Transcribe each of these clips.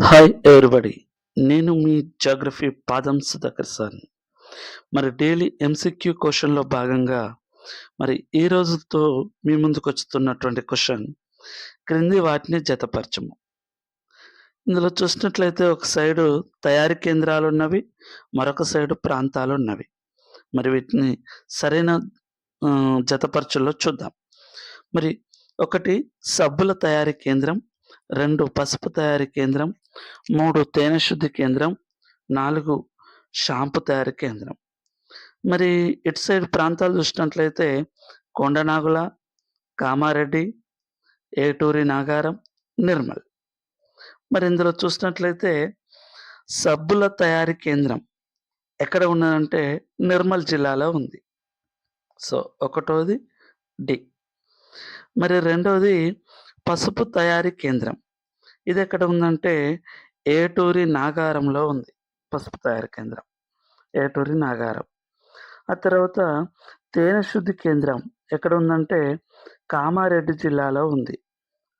Hi everybody. నేను మీ geography పాదం సుధాకర్ సార్‌ని. మరి డైలీ ఎంసీక్యూ క్వెషన్‌లో భాగంగా మరి ఈ రోజుతో మీ ముందుకొచ్చుతున్నటువంటి క్వెషన్ క్రింది వాటిని జతపరచుము. ఇందులో చూసినట్లయితే ఒక సైడు తయారీ కేంద్రాలున్నవి. మరొక సైడు ప్రాంతాలున్నవి. మరి వీటిని సరైన జతపరచుల్లో చూద్దాం. మరి 1 సబ్బుల తయారీ కేంద్రం, 2 పసుపు తయారీ కేంద్రం, 3 తేనె శుద్ధి కేంద్రం, 4 షాంపూ తయారీ కేంద్రం. మరి ఇటు సైడ్ ప్రాంతాలు చూసినట్లయితే కొండనాగుల, కామారెడ్డి, ఏటూరి నాగారం, నిర్మల్. మరి ఇందులో చూసినట్లయితే సబ్బుల తయారీ కేంద్రం ఎక్కడ ఉన్నదంటే నిర్మల్ జిల్లాలో ఉంది. సో, ఒకటోది డి. మరి రెండోది పసుపు తయారీ కేంద్రం. ఇదెక్కడ ఉందంటే ఏటూరి నాగారంలో ఉంది. పసుపు తయారీ కేంద్రం. ఏటూరి నాగారం. ఆ తర్వాత తేనె శుద్ధి కేంద్రం ఎక్కడ ఉందంటే కామారెడ్డి జిల్లాలో ఉంది.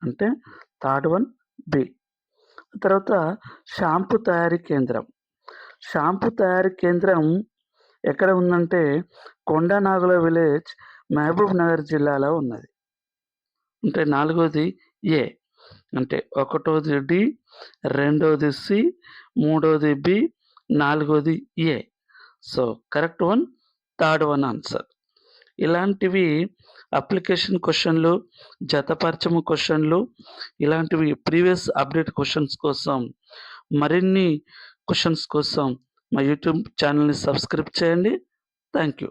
అంటే థర్డ్ వన్ బి. తర్వాత షాంపూ తయారీ కేంద్రం. షాంపూ తయారీ కేంద్రం ఎక్కడ ఉందంటే కొండనాగుల విలేజ్, మహబూబ్ నగర్ జిల్లాలో ఉన్నది. అంటే నాలుగోది ఏ. అంటే ఒకటోది డి, రెండోది సి, మూడోది బి, నాలుగోది A. So, correct one, third one answer. ఇలాంటివి అప్లికేషన్ క్వెషన్‌లు, జతపరచము క్వెషన్‌లు, ఇలాంటివి ప్రీవియస్ అప్డేట్ క్వెషన్స్ కోసం మరిన్ని క్వెషన్స్ కోసం మా యూట్యూబ్ ఛానల్‌ని సబ్స్క్రైబ్ చేయండి. Thank you.